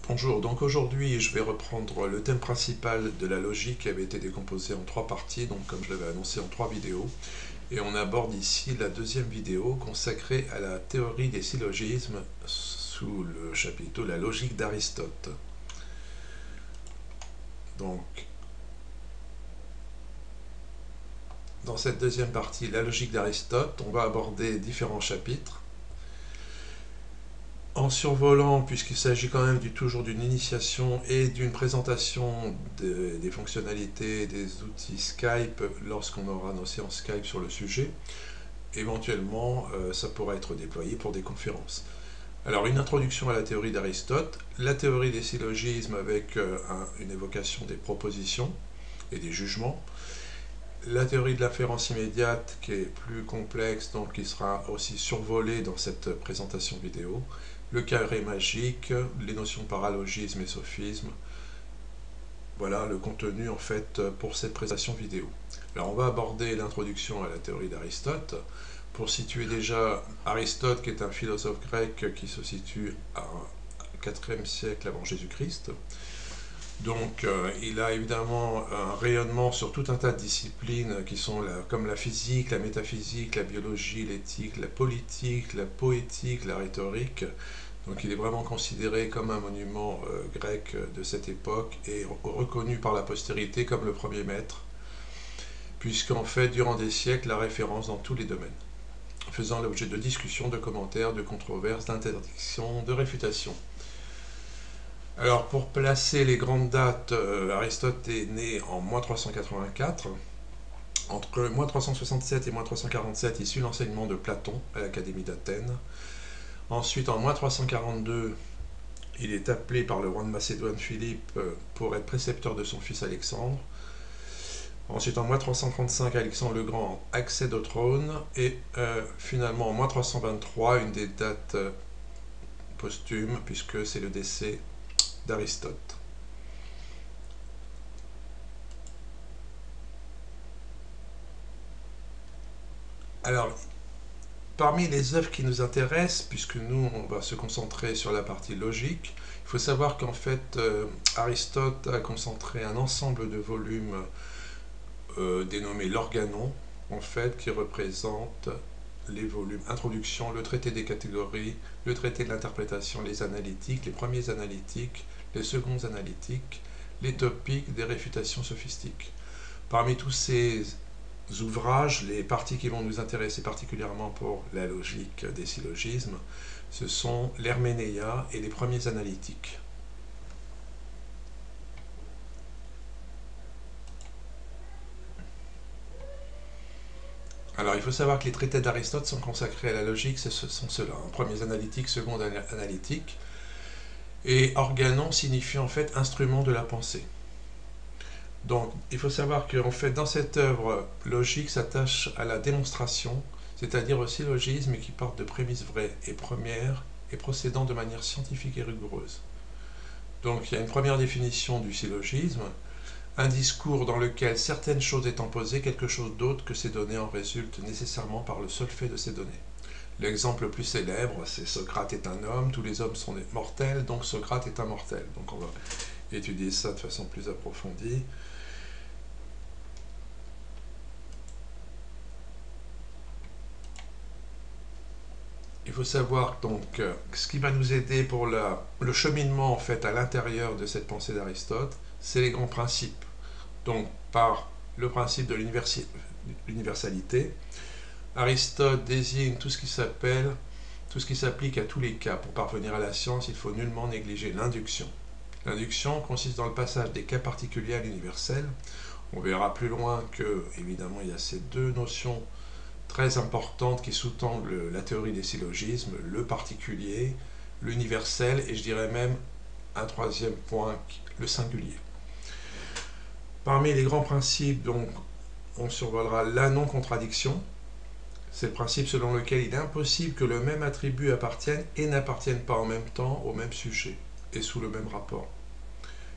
Bonjour, donc aujourd'hui je vais reprendre le thème principal de la logique qui avait été décomposé en 3 parties, donc comme je l'avais annoncé en 3 vidéos. Et on aborde ici la deuxième vidéo consacrée à la théorie des syllogismes sous le chapitre La logique d'Aristote. Donc, dans cette deuxième partie, la logique d'Aristote, on va aborder différents chapitres. En survolant, puisqu'il s'agit quand même toujours d'une initiation et d'une présentation des fonctionnalités des outils Skype lorsqu'on aura nos séances Skype sur le sujet, éventuellement ça pourra être déployé pour des conférences. Alors une introduction à la théorie d'Aristote, la théorie des syllogismes avec une évocation des propositions et des jugements, la théorie de l'inférence immédiate qui est plus complexe, donc qui sera aussi survolée dans cette présentation vidéo, le carré magique, les notions de paralogisme et sophisme. Voilà le contenu en fait pour cette présentation vidéo. Alors on va aborder l'introduction à la théorie d'Aristote. Pour situer déjà Aristote, qui est un philosophe grec qui se situe au IVe siècle avant Jésus-Christ. Donc il a évidemment un rayonnement sur tout un tas de disciplines qui sont comme la physique, la métaphysique, la biologie, l'éthique, la politique, la poétique, la rhétorique. Donc il est vraiment considéré comme un monument grec de cette époque et reconnu par la postérité comme le premier maître, puisqu'en fait durant des siècles la référence dans tous les domaines, faisant l'objet de discussions, de commentaires, de controverses, d'interdictions, de réfutations. Alors pour placer les grandes dates, Aristote est né en -384. Entre -367 et -347, il suit l'enseignement de Platon à l'Académie d'Athènes. Ensuite, en -342, il est appelé par le roi de Macédoine Philippe pour être précepteur de son fils Alexandre. Ensuite, en -335, Alexandre le Grand accède au trône. Et finalement, en -323, une des dates posthumes, puisque c'est le décès d'Aristote. Alors, parmi les œuvres qui nous intéressent, puisque nous, on va se concentrer sur la partie logique, il faut savoir qu'en fait, Aristote a concentré un ensemble de volumes dénommés l'Organon, en fait, qui représente les volumes Introduction, le traité des catégories, le traité de l'interprétation, les analytiques, les premiers analytiques, les seconds analytiques, les topiques des réfutations sophistiques. Parmi tous ces ouvrages, les parties qui vont nous intéresser particulièrement pour la logique des syllogismes, ce sont l'Herménéia et les premiers analytiques. Alors il faut savoir que les traités d'Aristote sont consacrés à la logique, ce sont ceux-là, premiers analytiques, seconds analytiques, et organon signifie en fait instrument de la pensée. Donc il faut savoir qu'en fait dans cette œuvre, logique s'attache à la démonstration, c'est-à-dire au syllogisme qui partent de prémices vraies et premières et procédant de manière scientifique et rigoureuse. Donc il y a une première définition du syllogisme, un discours dans lequel certaines choses étant posées, quelque chose d'autre que ces données en résulte nécessairement par le seul fait de ces données. L'exemple le plus célèbre, c'est Socrate est un homme, tous les hommes sont mortels, donc Socrate est un mortel. Donc on va étudier ça de façon plus approfondie. Il faut savoir donc ce qui va nous aider pour le cheminement en fait à l'intérieur de cette pensée d'Aristote, c'est les grands principes. Donc par le principe de l'universalité, Aristote désigne tout ce qui s'applique à tous les cas. Pour parvenir à la science, il faut nullement négliger l'induction. L'induction consiste dans le passage des cas particuliers à l'universel. On verra plus loin que, évidemment, il y a ces deux notions très importantes qui sous-tendent la théorie des syllogismes, le particulier, l'universel, et je dirais même un troisième point, le singulier. Parmi les grands principes, donc, on survolera la non-contradiction. C'est le principe selon lequel il est impossible que le même attribut appartienne et n'appartienne pas en même temps au même sujet et sous le même rapport.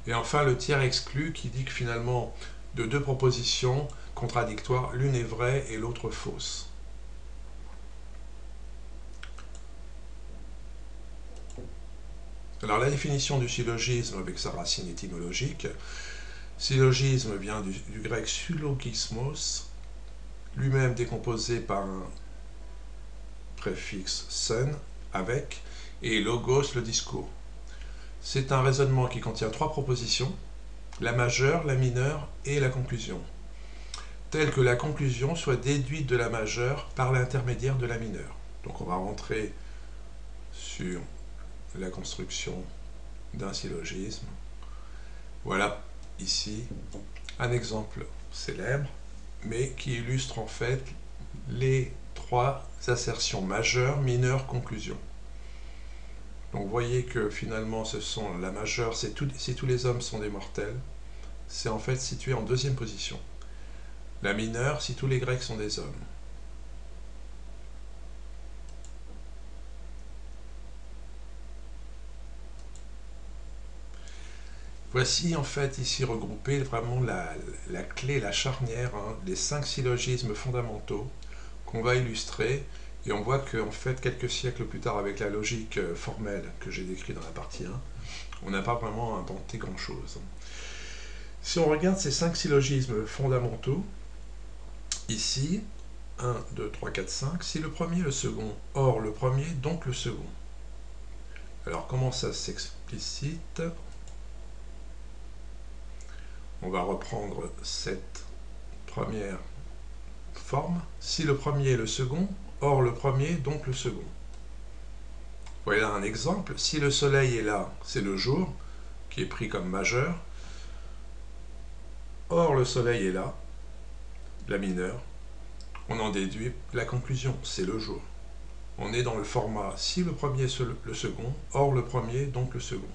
Et enfin, le tiers exclu qui dit que finalement, de deux propositions contradictoires, l'une est vraie et l'autre fausse. Alors la définition du syllogisme avec sa racine étymologique, syllogisme vient du grec syllogismos, lui-même décomposé par un préfixe sen, avec, et logos, le discours. C'est un raisonnement qui contient 3 propositions, la majeure, la mineure et la conclusion, telle que la conclusion soit déduite de la majeure par l'intermédiaire de la mineure. Donc on va rentrer sur la construction d'un syllogisme. Voilà ici un exemple célèbre, mais qui illustre en fait les 3 assertions majeures, mineures, conclusion. Donc vous voyez que finalement ce sont la majeure, si tous les hommes sont des mortels, c'est en fait situé en 2e position. La mineure, si tous les Grecs sont des hommes. Voici en fait ici regroupé vraiment la clé, la charnière, les 5 syllogismes fondamentaux qu'on va illustrer. Et on voit qu'en fait, quelques siècles plus tard, avec la logique formelle que j'ai décrite dans la partie 1, on n'a pas vraiment inventé grand-chose. Si on regarde ces 5 syllogismes fondamentaux, ici, 1, 2, 3, 4, 5, si le premier, le second, or le premier, donc le second. Alors comment ça s'explicite? On va reprendre cette première forme. Si le premier, le second, or le premier, donc le second. Voilà un exemple. Si le soleil est là, c'est le jour, qui est pris comme majeur. Or le soleil est là, la mineure. On en déduit la conclusion, c'est le jour. On est dans le format si le premier, le second, or le premier, donc le second.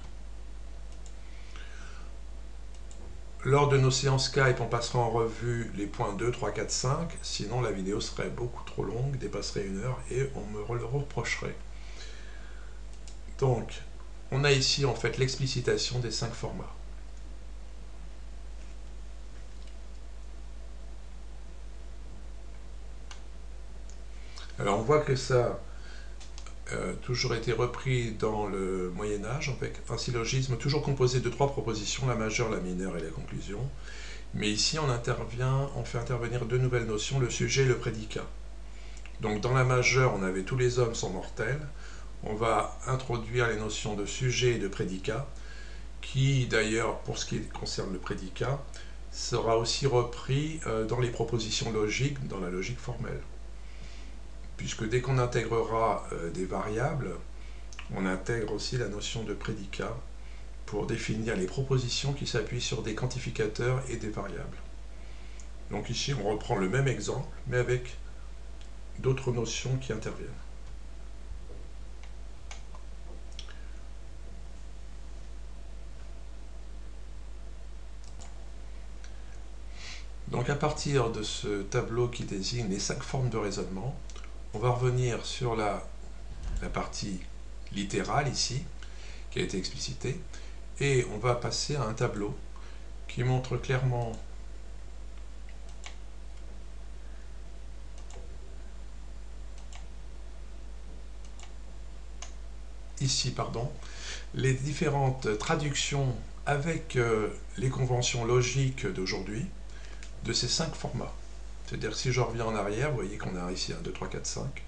Lors de nos séances Skype, on passera en revue les points 2, 3, 4, 5, sinon la vidéo serait beaucoup trop longue, dépasserait 1 heure et on me le reprocherait. Donc, on a ici en fait l'explicitation des 5 formats. Alors on voit que ça a toujours été repris dans le Moyen-Âge, avec un syllogisme toujours composé de 3 propositions, la majeure, la mineure et la conclusion. Mais ici on fait intervenir 2 nouvelles notions, le sujet et le prédicat. Donc dans la majeure, on avait tous les hommes sont mortels. On va introduire les notions de sujet et de prédicat, qui d'ailleurs, pour ce qui concerne le prédicat, sera aussi repris dans les propositions logiques, dans la logique formelle. Puisque dès qu'on intégrera des variables, on intègre aussi la notion de prédicat pour définir les propositions qui s'appuient sur des quantificateurs et des variables. Donc ici, on reprend le même exemple, mais avec d'autres notions qui interviennent. Donc à partir de ce tableau qui désigne les 5 formes de raisonnement, on va revenir sur la partie littérale ici, qui a été explicitée, et on va passer à un tableau qui montre clairement ici, les différentes traductions avec les conventions logiques d'aujourd'hui de ces 5 formats. C'est-à-dire si je reviens en arrière, vous voyez qu'on a ici 1, 2, 3, 4, 5.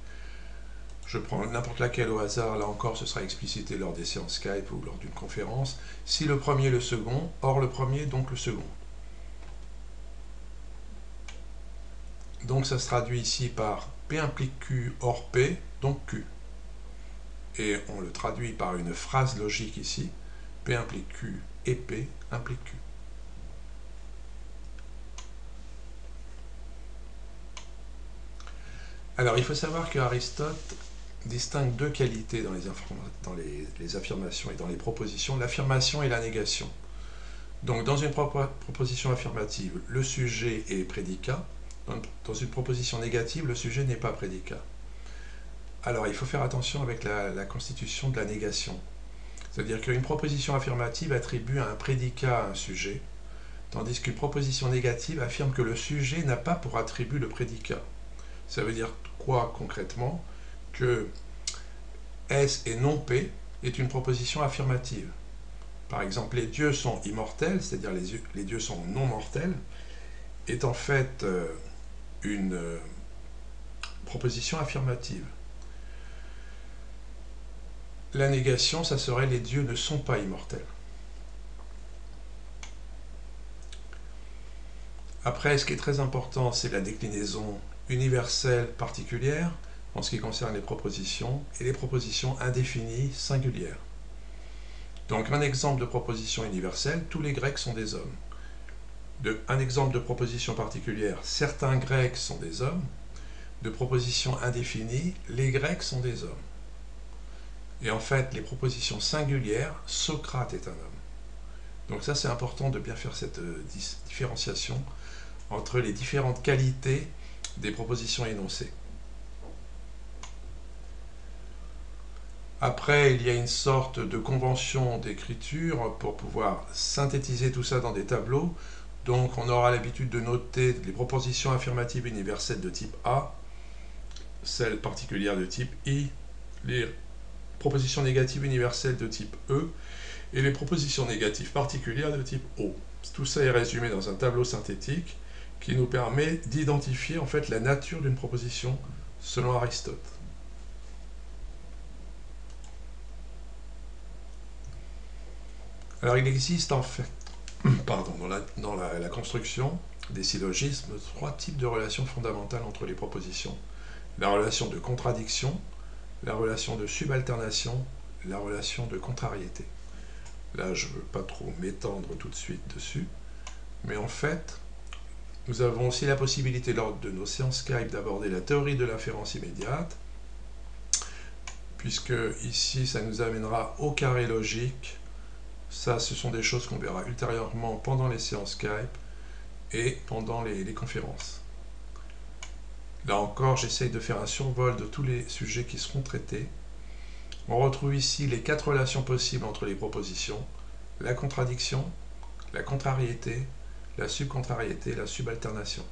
Je prends n'importe laquelle au hasard, là encore ce sera explicité lors des séances Skype ou lors d'une conférence. Si le premier, le second, or le premier, donc le second. Donc ça se traduit ici par P implique Q, or P, donc Q. Et on le traduit par une phrase logique ici, P implique Q et P implique Q. Alors il faut savoir qu'Aristote distingue 2 qualités dans les affirmations et dans les propositions, l'affirmation et la négation. Donc dans une proposition affirmative, le sujet est prédicat. Dans une proposition négative, le sujet n'est pas prédicat. Alors il faut faire attention avec la constitution de la négation. C'est-à-dire qu'une proposition affirmative attribue un prédicat à un sujet, tandis qu'une proposition négative affirme que le sujet n'a pas pour attribut le prédicat. Ça veut dire quoi concrètement? Que S et non P est une proposition affirmative. Par exemple, les dieux sont immortels, c'est-à-dire les dieux sont non mortels, est en fait une proposition affirmative. La négation, ça serait les dieux ne sont pas immortels. Après, ce qui est très important, c'est la déclinaison universelle particulière en ce qui concerne les propositions et les propositions indéfinies singulières. Donc un exemple de proposition universelle, tous les Grecs sont des hommes. Un exemple de proposition particulière, certains Grecs sont des hommes. De proposition indéfinie, les Grecs sont des hommes. Et en fait, les propositions singulières, Socrate est un homme. Donc ça, c'est important de bien faire cette différenciation entre les différentes qualités des propositions énoncées. Après, il y a une sorte de convention d'écriture pour pouvoir synthétiser tout ça dans des tableaux. Donc on aura l'habitude de noter les propositions affirmatives universelles de type A, celles particulières de type I, les propositions négatives universelles de type E et les propositions négatives particulières de type O. Tout ça est résumé dans un tableau synthétique qui nous permet d'identifier en fait la nature d'une proposition selon Aristote. Alors il existe en fait, dans la construction des syllogismes, 3 types de relations fondamentales entre les propositions. La relation de contradiction, la relation de subalternation, la relation de contrariété. Là, je ne veux pas trop m'étendre tout de suite dessus, mais en fait, nous avons aussi la possibilité lors de nos séances Skype d'aborder la théorie de l'inférence immédiate, puisque ici, ça nous amènera au carré logique. Ça, ce sont des choses qu'on verra ultérieurement pendant les séances Skype et pendant les conférences. Là encore, j'essaye de faire un survol de tous les sujets qui seront traités. On retrouve ici les 4 relations possibles entre les propositions, la contradiction, la contrariété, la subcontrariété et la subalternation.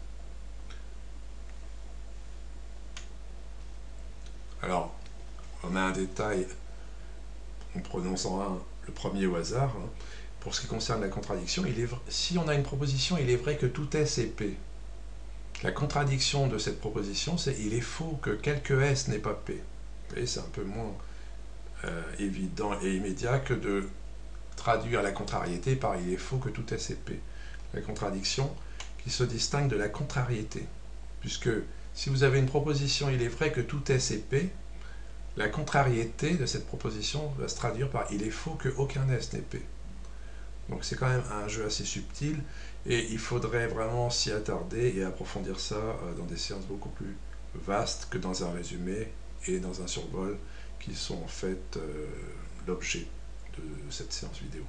Alors, on a un détail, en prononçant le premier au hasard. Pour ce qui concerne la contradiction, si on a une proposition, il est vrai que tout S est P. La contradiction de cette proposition, c'est il est faux que quelque S n'est pas P. Vous voyez, c'est un peu moins évident et immédiat que de traduire la contrariété par il est faux que tout S est P. La contradiction qui se distingue de la contrariété. Puisque si vous avez une proposition, il est vrai que tout S est P, la contrariété de cette proposition va se traduire par il est faux que aucun S n'est P. Donc c'est quand même un jeu assez subtil et il faudrait vraiment s'y attarder et approfondir ça dans des séances beaucoup plus vastes que dans un résumé et dans un survol qui sont en fait l'objet de cette séance vidéo.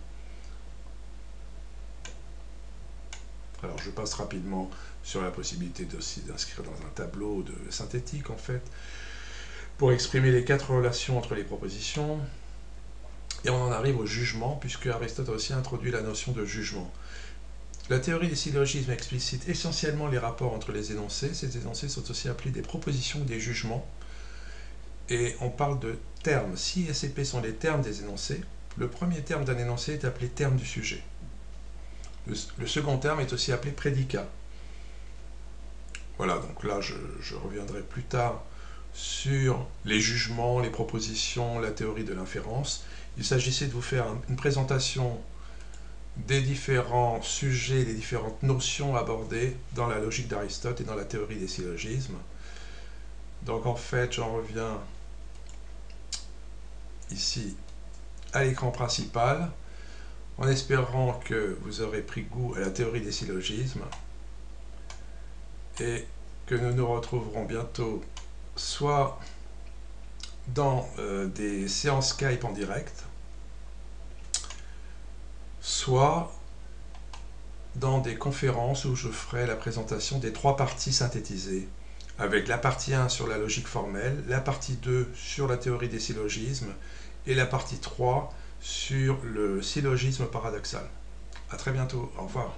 Alors je passe rapidement sur la possibilité aussi d'inscrire dans un tableau synthétique en fait, pour exprimer les 4 relations entre les propositions. Et on en arrive au jugement, puisque Aristote a aussi introduit la notion de jugement. La théorie des syllogismes explicite essentiellement les rapports entre les énoncés. Ces énoncés sont aussi appelés des propositions ou des jugements. Et on parle de termes. Si S et P sont les termes des énoncés, le premier terme d'un énoncé est appelé terme du sujet. Le second terme est aussi appelé prédicat. Voilà, donc là je reviendrai plus tard sur les jugements, les propositions, la théorie de l'inférence. Il s'agissait de vous faire une présentation des différents sujets, des différentes notions abordées dans la logique d'Aristote et dans la théorie des syllogismes. Donc en fait, j'en reviens ici à l'écran principal, en espérant que vous aurez pris goût à la théorie des syllogismes et que nous nous retrouverons bientôt soit dans des séances Skype en direct, soit dans des conférences où je ferai la présentation des 3 parties synthétisées, avec la partie 1 sur la logique formelle, la partie 2 sur la théorie des syllogismes, et la partie 3 sur le syllogisme paradoxal. À très bientôt, au revoir.